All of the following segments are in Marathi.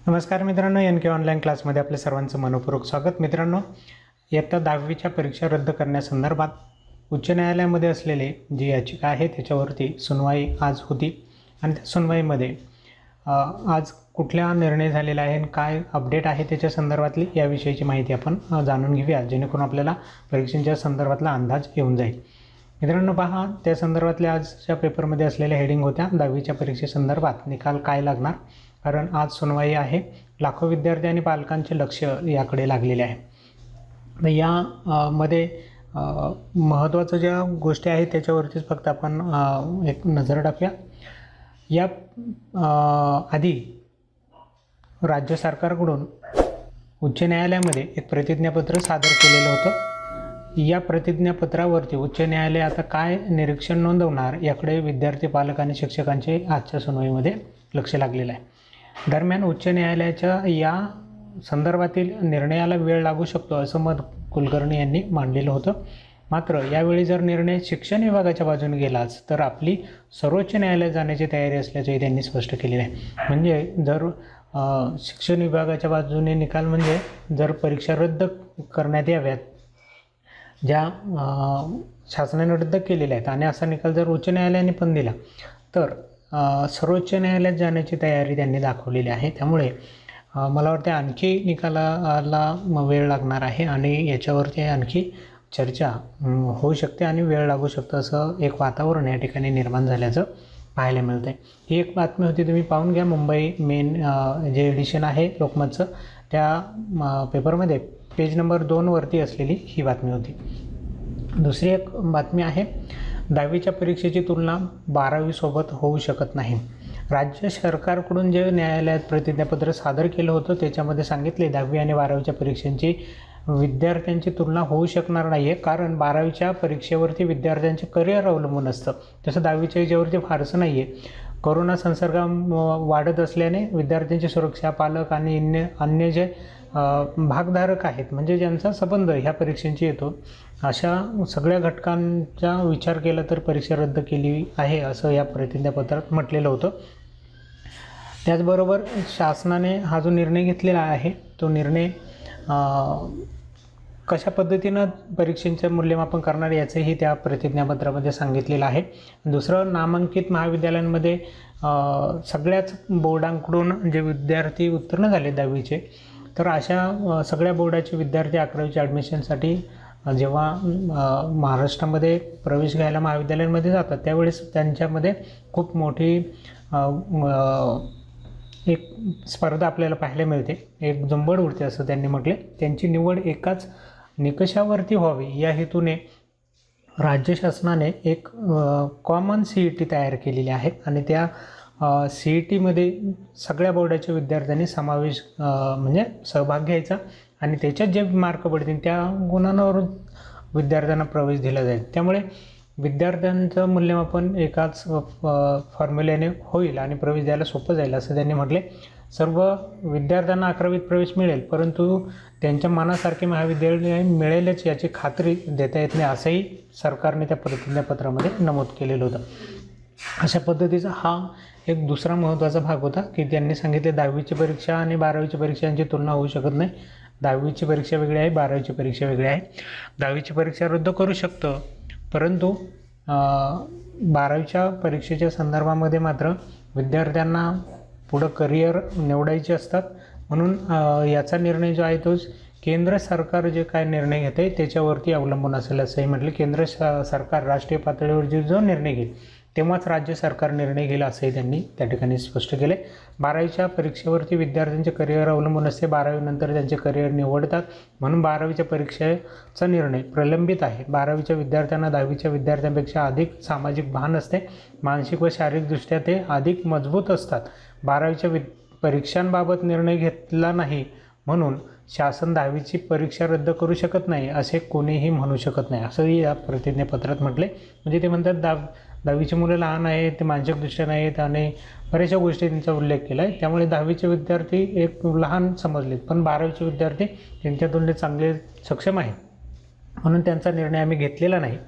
नमस्कार मित्रांनो, एन के ऑनलाईन क्लासमध्ये आपले सर्वांचं मनपूर्वक स्वागत। मित्रांनो, इयत्ता 10वीच्या परीक्षा रद्द करण्यासंदर्भात उच्च न्यायालयामध्ये असलेले जी याचिका आहे त्याच्यावरती सुनवाई आज होती आणि त्या सुनवाईमध्ये आज कुठला निर्णय झालेला आहे आणि काय अपडेट आहे त्याच्या संदर्भातली याविषयीची माहिती आपण जाणून घेऊया, जेणेकरून आपल्याला परीक्षेच्या संदर्भातला अंदाज येऊन जाईल। मित्रांनो पहा, त्या संदर्भातल्या आजच्या पेपरमध्ये असलेल्या हेडिंग होत्या 10वीच्या परीक्षेसंदर्भात निकाल काय लागणार, कारण आज सुनवाई आहे। लाखो विद्यार्थी आणि पालकांचे लक्ष याकडे लागलेले आहे। तर या मध्ये महत्त्वाचं ज्या गोष्टी आहेत त्याच्यावरतीच फक्त आपण एक नजर टाकूया। या आधी राज्य सरकारकडून उच्च न्यायालयामध्ये एक प्रतिज्ञापत्र सादर केलेलं होतं। या प्रतिज्ञापत्रावरती उच्च न्यायालय आता काय निरीक्षण नोंदवणार याकडे विद्यार्थी, पालक आणि शिक्षकांचे आजच्या सुनवाईमध्ये लक्ष लागलेलं आहे। दरम्यान उच्च न्यायालयाच्या या संदर्भातील निर्णयाला वेळ लागू शकतो असं मत कुलकर्णी यांनी मांडलेलं होतं। मात्र यावेळी जर निर्णय शिक्षण विभागाच्या बाजूने गेलाच तर आपली सर्वोच्च न्यायालयात जाण्याची तयारी असल्याचंही त्यांनी स्पष्ट केलेलं आहे। म्हणजे जर शिक्षण विभागाच्या बाजूने निकाल म्हणजे जर परीक्षा रद्द करण्यात याव्यात, ज्या शासनाने रद्द केलेल्या आहेत, आणि असा निकाल जर उच्च न्यायालयाने पण दिला तर सर्वोच्च न्यायालयात जाण्याची तयारी त्यांनी दाखवलेली आहे। त्यामुळे मला वाटते आणखी निकालाला वेळ लागणार आहे आणि याच्यावरती आणखी चर्चा होऊ शकते आणि वेळ लागू शकतं असं एक वातावरण या ठिकाणी निर्माण झाल्याचं पाहायला मिळतं आहे। ही एक बातमी होती, तुम्ही पाहून घ्या। मुंबई मेन जे एडिशन आहे लोकमतचं त्या पेपरमध्ये पेज नंबर 2 वरती असलेली ही बातमी होती। दुसरी एक बातमी आहे, 10वीच्या परीक्षेची तुलना 12वी सोबत होऊ शकत नाही। राज्य सरकारकडून जे न्यायालयात प्रतिज्ञापत्र सादर केलं होतं त्याच्यामध्ये सांगितले 10वी आणि 12वीच्या परीक्षांची विद्यार्थ्यांची तुलना होऊ शकणार नाही आहे, कारण 12वीच्या परीक्षेवरती विद्यार्थ्यांचे करिअर अवलंबून असतं, तसं 10वीच्या याच्यावरती फारसं नाही आहे। कोरोना संसर्ग वाढत असल्याने विद्यार्थ्यांची सुरक्षा, पालक आणि अन्य जे भागधारक आहेत म्हणजे ज्यांचा संबंध ह्या परीक्षांची येतो, अशा सगळ्या घटकांचा विचार केला तर परीक्षा रद्द केली आहे असं या प्रतिज्ञापत्रात म्हटलेलं होतं। त्याचबरोबर शासनाने हा जो निर्णय घेतलेला आहे तो निर्णय कशा पद्धतीनं परीक्षेचं मूल्यमापन करणार याचंही त्या प्रतिज्ञापत्रामध्ये सांगितलेलं आहे। दुसरं, नामांकित महाविद्यालयांमध्ये सगळ्याच बोर्डांकडून जे विद्यार्थी उत्तीर्ण झाले 10वीचे, तर अशा सगळ्या बोर्डाचे विद्यार्थी 11वीच्या ॲडमिशनसाठी जेव्हा महाराष्ट्रामध्ये प्रवेश घ्यायला महाविद्यालयांमध्ये जातात त्यावेळेस त्यांच्यामध्ये खूप मोठी एक स्पर्धा आपल्याला पाहायला मिळते, एक झुंबड उडते असं त्यांनी म्हटले। त्यांची निवड एकाच निकषावरती व्हावी या हेतूने राज्य शासनाने एक कॉमन CET तयार केलेली आहे आणि त्या CETमध्ये सगळ्या बोर्डाच्या विद्यार्थ्यांनी समावेश म्हणजे सहभाग घ्यायचा आणि त्याच्यात जे मार्क पडतील त्या गुणांवर विद्यार्थ्यांना प्रवेश दिला जाईल। त्यामुळे विद्यार्थ्यांचं मूल्यमापन एकाच फॉर्म्युल्याने होईल आणि प्रवेश द्यायला सोपं जाईल असं त्यांनी म्हटले। सर्व विद्यार्थ्यांना 11वीत प्रवेश मिळेल, परंतु त्यांच्या मनासारखे महाविद्यालय मिळेलच याची खात्री देता येत नाही असंही सरकारने त्या प्रतिज्ञापत्रामध्ये नमूद केलेलं होतं। अशा पद्धतीचा हा एक दुसरा महत्त्वाचा भाग होता की त्यांनी सांगितले 10वीची परीक्षा आणि 12वीची परीक्षांची तुलना होऊ शकत नाही। 10वीची परीक्षा वेगळी आहे, 12वीची परीक्षा वेगळी आहे। 10वीची परीक्षा रद्द करू शकतं, परंतु 12वीच्या परीक्षेच्या संदर्भामध्ये मात्र विद्यार्थ्यांना पुढं करिअर निवडायचे असतात, म्हणून याचा निर्णय जो आहे तो केंद्र सरकार जे काय निर्णय घेते त्याच्यावरती अवलंबून असेल असंही म्हटलं। केंद्र सरकार राष्ट्रीय पातळीवर जो निर्णय घेईल तेव्हाच राज्य सरकार निर्णय घेईल असंही त्यांनी त्या ठिकाणी स्पष्ट केले। 12वीच्या परीक्षेवरती विद्यार्थ्यांचे करिअर अवलंबून असते, 12वीनंतर त्यांचे करिअर निवडतात, म्हणून 12वीच्या परीक्षेचा निर्णय प्रलंबित आहे। 12वीच्या विद्यार्थ्यांना 10वीच्या विद्यार्थ्यांपेक्षा अधिक सामाजिक भान असते, मानसिक व शारीरिकदृष्ट्या ते अधिक मजबूत असतात। 12वीच्या परीक्षांबाबत निर्णय घेतला नाही म्हणून शासन 10वीची परीक्षा रद्द करू शकत नाही असे कोणीही म्हणू शकत नाही असंही या प्रतिज्ञापत्रात म्हटले। म्हणजे ते म्हणतात 10वीची मुलं लहान आहेत, ते मानसिकदृष्ट्या नाहीत आणि बऱ्याचशा गोष्टी त्यांचा उल्लेख केला आहे। त्यामुळे 10वीचे विद्यार्थी एक लहान समजलेत, पण 12वीचे विद्यार्थी त्यांच्या तुलनेत चांगले सक्षम आहेत, म्हणून त्यांचा निर्णय आम्ही घेतलेला नाही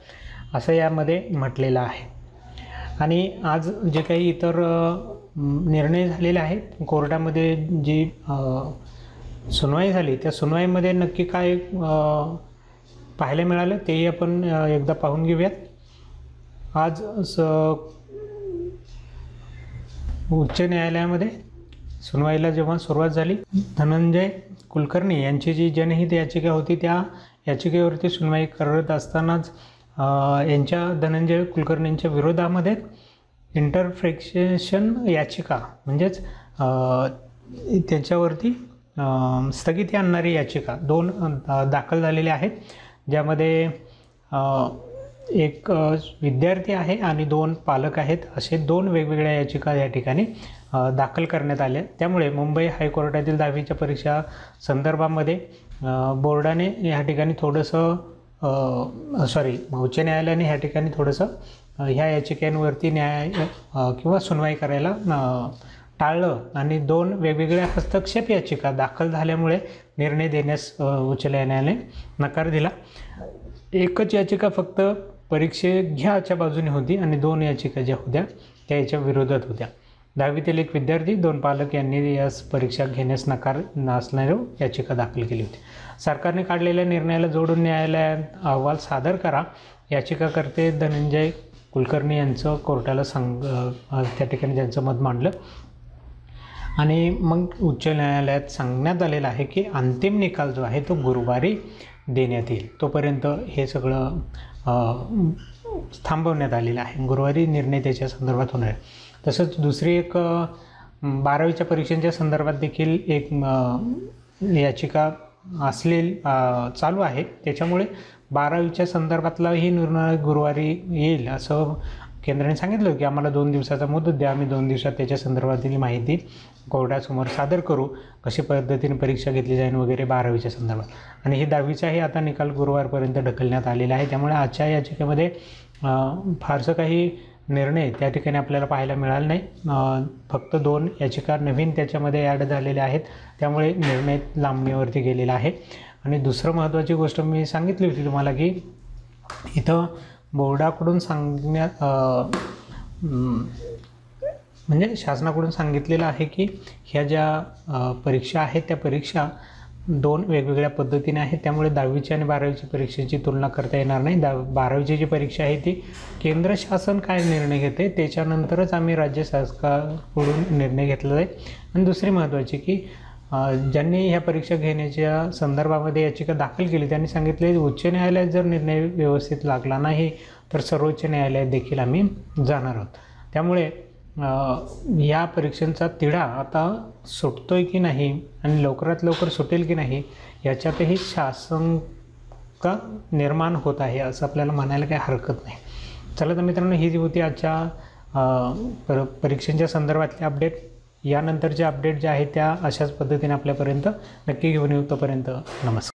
असं यामध्ये म्हटलेलं आहे। आणि आज जे काही इतर निर्णय झालेले आहे. कोर्टामध्ये जी सुनवाई झाली त्या सुनवाईमध्ये नक्की काय पाहायला मिळालं तेही आपण एकदा पाहून घेऊयात. आज उच्च न्यायालयामध्ये सुनवाईला जेव्हा सुरुवात झाली, धनंजय कुलकर्णी यांची जी जनहित याचिका होती त्या याचिकेवरती सुनवाई करत असतानाच धनंजय कुलकर्णींच्या विरोधामध्ये इंटरप्रिटेशन याचिका म्हणजेच त्याच्यावरती स्थगिती आणणारी याचिका 2 दाखल झालेल्या आहेत, ज्यामध्ये एक विद्यार्थी आहे आणि 2 पालक आहेत, असे 2 वेगवेगळ्या याचिका या ठिकाणी दाखल करण्यात आल्या. त्यामुळे मुंबई हायकोर्टातील 10वीच्या परीक्षा संदर्भामध्ये बोर्डाने या ठिकाणी थोडंसं उच्च न्यायालयाने ह्या ठिकाणी थोडंसं ह्या याचिकांवरती न्याय किंवा सुनवाई करायला टाळलं आणि 2 वेगवेगळ्या हस्तक्षेप याचिका दाखल झाल्यामुळे निर्णय देण्यास उच्च न्यायालयाने नकार दिला. एकच याचिका फक्त परीक्षे घ्याच्या बाजूने होती आणि 2 याचिका ज्या होत्या त्या याच्या विरोधात होत्या. 10वीतील एक विद्यार्थी 2 पालक यांनी या परीक्षा घेण्यास नकार नसणारी याचिका दाखल केली होती. सरकारने काढलेल्या निर्णयाला जोडून न्यायालयात अहवाल सादर करा, याचिकाकर्ते धनंजय कुलकर्णी यांचं कोर्टाला त्या ठिकाणी त्यांचं मत मांडलं आणि मग उच्च न्यायालयात सांगण्यात आलेलं आहे की अंतिम निकाल जो आहे तो गुरुवारी देण्यात येईल. तोपर्यंत हे सगळं थांबवण्यात आलेलं आहे. गुरुवारी निर्णय त्याच्या संदर्भात होणार आहे. तसंच दुसरी एक 12वीच्या परीक्षांच्या संदर्भात देखील एक याचिका चालू आहे. त्याच्यामुळे 12वीच्या संदर्भातलाही निर्णय गुरुवारी येईल असं केंद्राने सांगितलं की आम्हाला 2 दिवसाचा मुदत द्या, आम्ही 2 दिवसात त्याच्या संदर्भातील माहिती कोर्टासमोर सादर करू, कशी पद्धतीने परीक्षा घेतली जाईल वगैरे 12वीच्या संदर्भात. आणि ही 10वीचाही आता निकाल गुरुवारपर्यंत ढकलण्यात आलेला आहे. त्यामुळे आजच्या याचिकेमध्ये फारसं काही निर्णय त्या ठिकाणी आपल्याला पाहायला मिळाला नाही. फक्त 2 याचिका नवीन त्याच्यामध्ये ॲड झालेल्या आहेत, त्यामुळे निर्णय लांबणीवरती गेलेला आहे. आणि दुसरं महत्त्वाची गोष्ट मी सांगितली होती तुम्हाला की इथं बोर्डाकडून म्हणजे शासनाकडून सांगितलेलं आहे की ह्या ज्या परीक्षा आहेत त्या परीक्षा 2 वेगवेगळ्या पद्धतीने आहेत. त्यामुळे 10वीची आणि 12वीची परीक्षेची तुलना करता येणार नाही. 12वीची जी परीक्षा आहे ती केंद्र शासन काय निर्णय घेते त्याच्यानंतरच आम्ही राज्य शासनाकडून निर्णय घेतला जाईल. आणि दुसरी महत्त्वाची की ज्यांनी ह्या परीक्षा घेण्याच्या संदर्भामध्ये याचिका दाखल केली त्यांनी सांगितले उच्च न्यायालयात जर निर्णय व्यवस्थित लागला नाही तर सर्वोच्च न्यायालयात देखील आम्ही जाणार आहोत. त्यामुळे या परीक्षांचा तिढा आता सुटतोय की नाही आणि लवकरात लवकर सुटेल की नाही याच्यातही शंका निर्माण होत आहे असं आपल्याला म्हणायला काही हरकत नाही. चला तर मित्रांनो, ही जी होती आजच्या परीक्षांच्या संदर्भातली अपडेट. यानंतरचे अपडेट ज्या आहेत त्या अशाच पद्धतीने आपल्यापर्यंत नक्की घेऊन येऊ. तोपर्यंत नमस्कार.